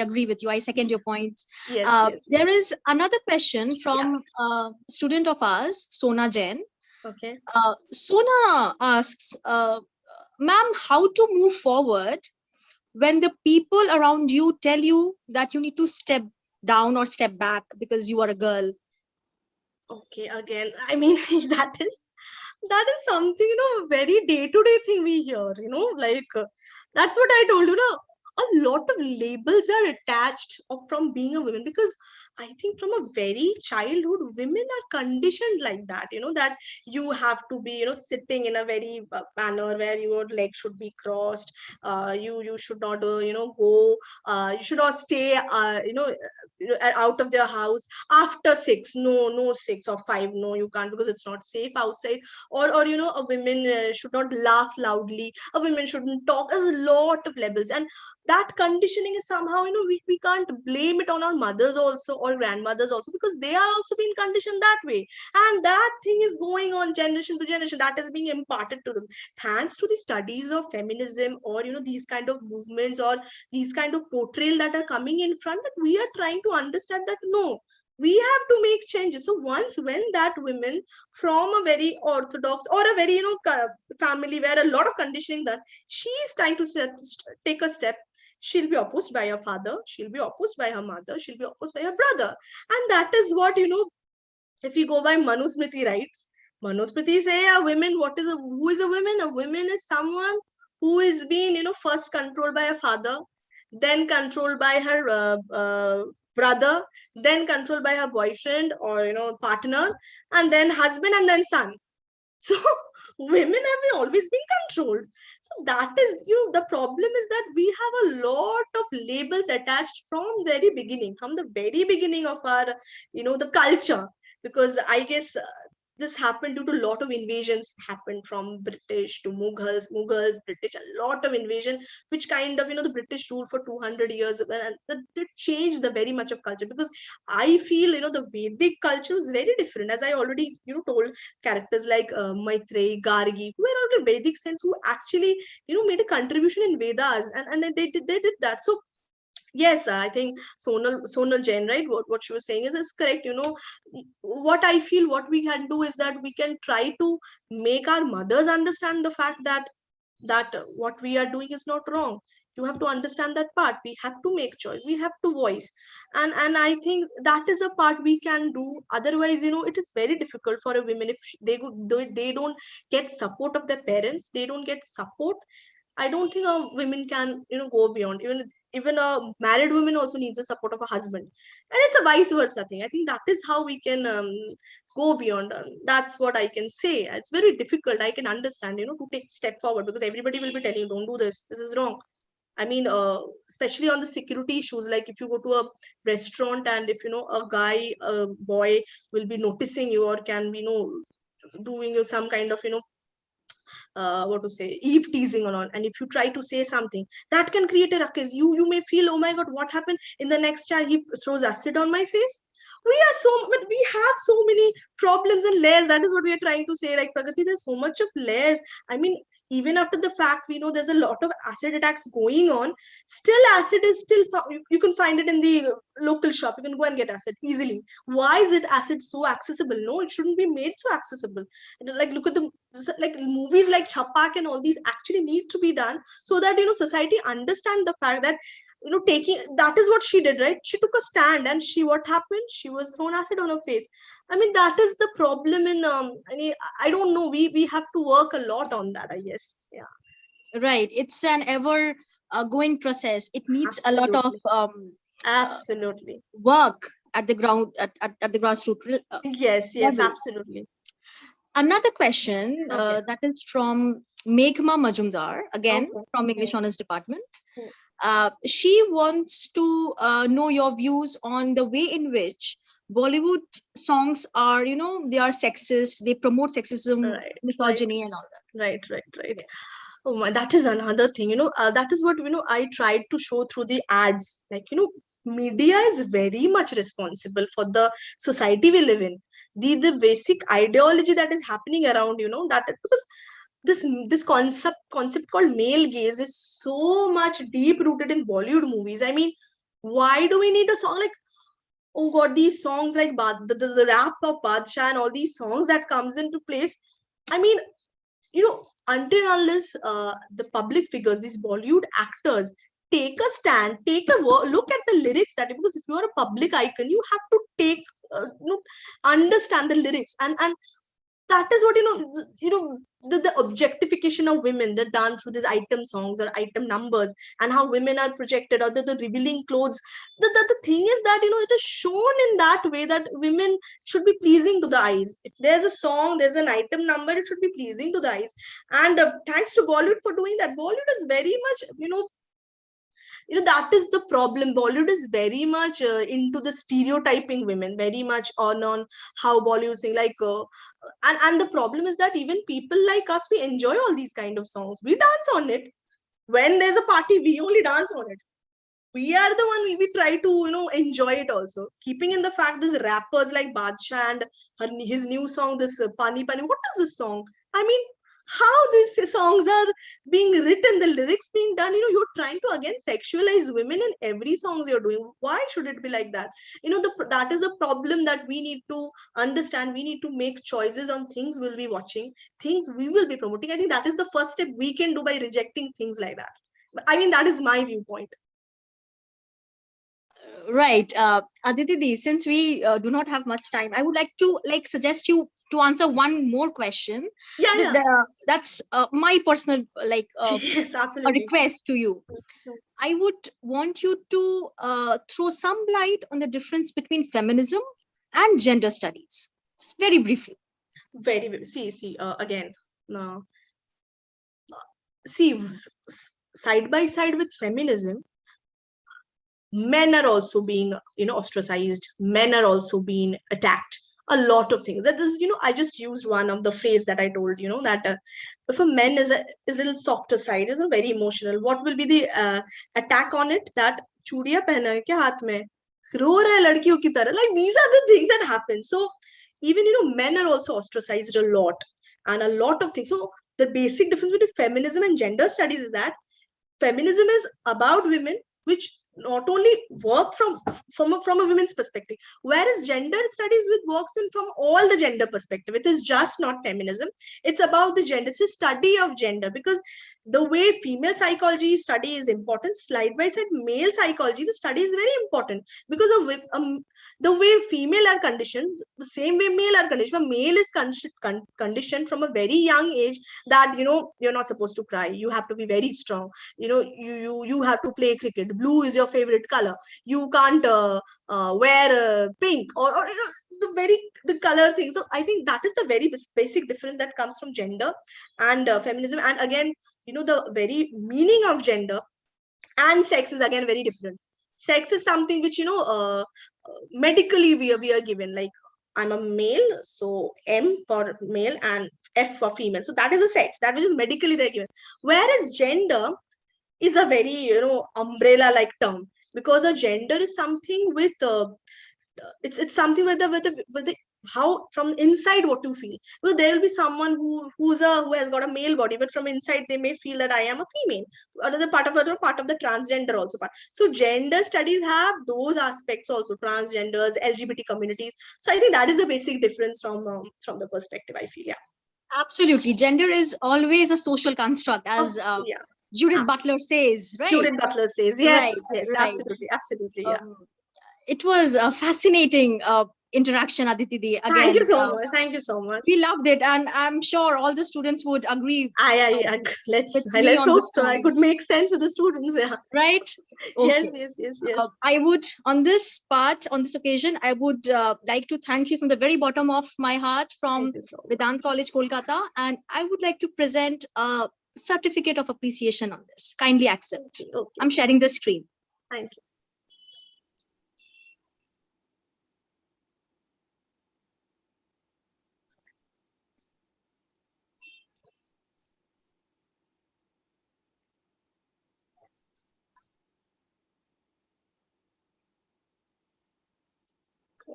agree with you. I second your points. Yes, yes. There is another question from a student of ours, Sona Jain. Okay. Sona asks, ma'am, how to move forward when the people around you tell you that you need to step down or step back because you are a girl? Okay, again, I mean, that is something, very day-to-day thing we hear, like that's what I told you, a lot of labels are attached from being a woman, because I think from a very childhood, women are conditioned like that, that you have to be, sitting in a very manner where your leg should be crossed. You should not, go. You should not stay, out of their house after 6. No, no 6 or 5. No, you can't, because it's not safe outside. Or a woman should not laugh loudly. A woman shouldn't talk. There's a lot of levels, and that conditioning is somehow, we can't blame it on our mothers also or grandmothers also, because they are also being conditioned that way, and that thing is going on generation to generation, that is being imparted to them. Thanks to the studies of feminism, or these kind of movements, or these kind of portrayal that are coming in front, that we are trying to understand that no, we have to make changes. So once when that women from a very orthodox or a very family where a lot of conditioning done, she is trying to take a step, she'll be opposed by her father, she'll be opposed by her mother, she'll be opposed by her brother. And that is what, if you go by Manusmriti rights, Manusmriti say a women, who is a woman? A woman is someone who is being, first controlled by her father, then controlled by her brother, then controlled by her boyfriend or, partner, and then husband, and then son. So women have always been controlled. So that is, the problem is that we have a lot of labels attached from the very beginning of our, the culture. Because I guess this happened due to a lot of invasions happened from British to Mughals, British, a lot of invasion, which kind of, the British ruled for 200 years, and that changed the very much of culture. Because I feel, the Vedic culture is very different, as I already, told, characters like Maitreyi, Gargi, who were out of Vedic sense, who actually, made a contribution in Vedas, and then they did that. So yes, I think Sonal Jain, right? What she was saying is correct. What I feel, what we can do is that we can try to make our mothers understand the fact that what we are doing is not wrong. You have to understand that part. We have to make choice. We have to voice, and I think that is a part we can do. Otherwise, it is very difficult for a woman if they don't get support of their parents. They don't get support. I don't think a women can, go beyond. Even a married woman also needs the support of a husband, and it's a vice versa thing. I think that is how we can go beyond. That's what I can say. It's very difficult. I can understand, to take step forward, because everybody will be telling you, don't do this. This is wrong. I mean, especially on the security issues, like if you go to a restaurant and if a guy, a boy will be noticing you, or can be, doing you some kind of, what to say, eve teasing on, and if you try to say something that can create a ruckus, you may feel, oh my god, what happened, in the next child he throws acid on my face. But we have so many problems and layers. That is what we are trying to say, like, Pragati, there's so much of layers. I mean, even after the fact, we know there's a lot of acid attacks going on, still acid is still you can find it in the local shop. You can go and get acid easily. Why is it acid so accessible? No, it shouldn't be made so accessible. Like, look at the, like, movies like Chapak and all these actually need to be done, so that society understand the fact that taking, that is what she did, right? She took a stand, and what happened, she was thrown acid on her face. I mean, that is the problem in I don't know, we have to work a lot on that, I guess. Yeah, Right. It's an ever going process. It needs a lot of absolutely. work at the ground, at the grassroots Yes, level. absolutely. Another question Okay. that is from Meghma Majumdar, again Okay. from English Honors Department. Hmm. She wants to know your views on the way in which Bollywood songs are, they are sexist, they promote sexism, Right, misogyny, and all that. right. Yes. Oh my, that is another thing, that is what, I tried to show through the ads. Like, media is very much responsible for the society we live in. The basic ideology that is happening around, that, because this concept called male gaze is so much deep rooted in Bollywood movies. I mean, why do we need a song like, oh god, these songs like the rap of Badshah and all these songs that comes into place? I mean, until unless the public figures, these Bollywood actors, take a stand, look at the lyrics, that, because if you are a public icon, you have to take, understand the lyrics, and that is what, the objectification of women, the done through these item songs or item numbers, and how women are projected, or the revealing clothes. The thing is that, it is shown in that way that women should be pleasing to the eyes. If there's a song, there's an item number, it should be pleasing to the eyes. And thanks to Bollywood for doing that. Bollywood is very much, that is the problem. Bollywood is very much into the stereotyping women, very much on how Bollywood sing, like and the problem is that even people like us, we enjoy all these kind of songs, we dance on it. When there's a party, we only dance on it. We are the one, we try to enjoy it also, keeping in the fact these rappers like Badshah and his new song, this Pani Pani, what is this song? I mean, how these songs are being written, the lyrics being done, you're trying to again sexualize women in every songs you're doing. Why should it be like that? That is the problem that we need to understand. We need to make choices on things we'll be watching, things we will be promoting. I think that is the first step we can do by rejecting things like that. I mean, that is my viewpoint. Right. Aditi, since we do not have much time, I would like to suggest you to answer one more question. Yeah. That's my personal Yes, a absolutely. request to you. I would want you to throw some light on the difference between feminism and gender studies, very briefly. Very. See, again, see, side by side with feminism, men are also being, ostracized. Men are also being attacked. A lot of things. That is, I just used one of the phrase that I told, that if a man is a little softer side, is a very emotional, what will be the attack on it? That चूड़ियां पहना है क्या हाथ में, रो रहा है लड़कियों की तरह. Like, these are the things that happen. So even, men are also ostracized a lot, and a lot of things. So the basic difference between feminism and gender studies is that feminism is about women, which not only work from a women's perspective, whereas gender studies which works in from all the gender perspective. It is just not feminism, it's about the gender, it's a study of gender. Because the way female psychology study is important, side by side male psychology, the study is very important. Because of the way female are conditioned, the same way male are conditioned. Male is conditioned from a very young age that, you're not supposed to cry, you have to be very strong, you have to play cricket, blue is your favorite color, you can't wear pink, or the color thing. So I think that is the very basic difference that comes from gender and feminism. And again, the very meaning of gender and sex is again very different. Sex is something which, medically we are given, like I'm a male, so M for male and F for female, so that is a sex that which is medically they're given. Whereas gender is a very, umbrella like term, because a gender is something with it's something with the how from inside what you feel. Well, there will be someone who has got a male body, but from inside they may feel that I am a female. Another part of the transgender also part. So gender studies have those aspects also, transgenders, LGBT communities. So I think that is the basic difference from the perspective, I feel. Yeah, Absolutely, gender is always a social construct, as yeah. Judith Butler says, right? Judith Butler says, yes, Right, yes, right. absolutely, yeah. It was a fascinating interaction, Aditi. Again, Thank you so much. Thank you so much. We loved it, and I'm sure all the students would agree. Let's with me let's on hope this so. I point. could make sense of the students. Yeah. Right? Okay. Yes. I would, on this occasion, I would like to thank you from the very bottom of my heart from Thank you so much. Vedant College, Kolkata, and I would like to present a certificate of appreciation on this. Kindly accept. Okay. I'm sharing the screen. Thank you.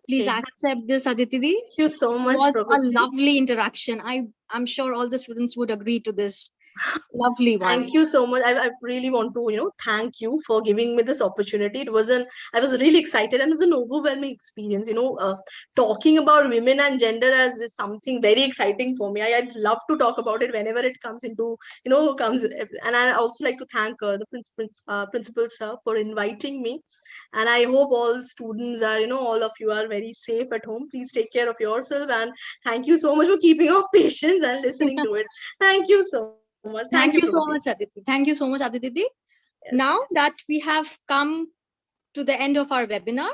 Please Okay. accept this, Aditi. Thank you so It much, was a Pragati. lovely interaction. I'm sure all the students would agree to this. Lovely one. Thank you so much. I really want to, thank you for giving me this opportunity. I was really excited, and it was an overwhelming experience. Talking about women and gender as is something very exciting for me. I'd love to talk about it whenever it comes into, comes. And I also like to thank the principal sir for inviting me. And I hope all students are, all of you are very safe at home. Please take care of yourself. And thank you so much for keeping your patience and listening to it. Thank you so much. Thank you, Thank you Prabhati. so much, Aditi. Thank you so much, Aditi. Yes. Now that we have come to the end of our webinar,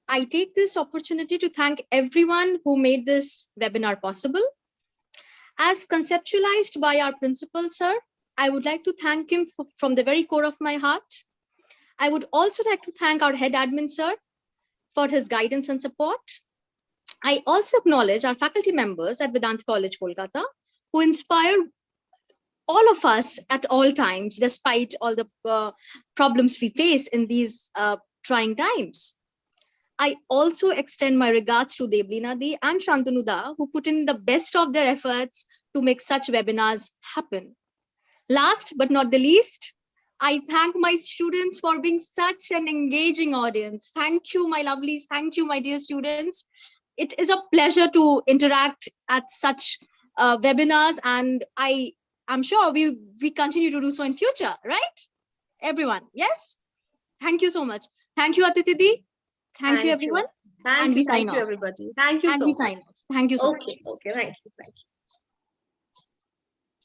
I take this opportunity to thank everyone who made this webinar possible. As conceptualized by our principal, sir, I would like to thank him from the very core of my heart. I would also like to thank our head admin, sir, for his guidance and support. I also acknowledge our faculty members at Vedanta College, Kolkata, who inspire all of us at all times, despite all the problems we face in these trying times. I also extend my regards to Deblina Di and Shantanu Da, who put in the best of their efforts to make such webinars happen. Last but not the least, I thank my students for being such an engaging audience. Thank you, my lovelies. Thank you, my dear students. It is a pleasure to interact at such webinars, and I'm sure we continue to do so in future, right? Everyone, yes? Thank you so much. Thank you, Aditi. Thank you, everyone. Thank And you. we sign Thank you, off. everybody. Thank you And so we much. sign off. Thank you so much. Okay. Okay. Thank you. Thank you.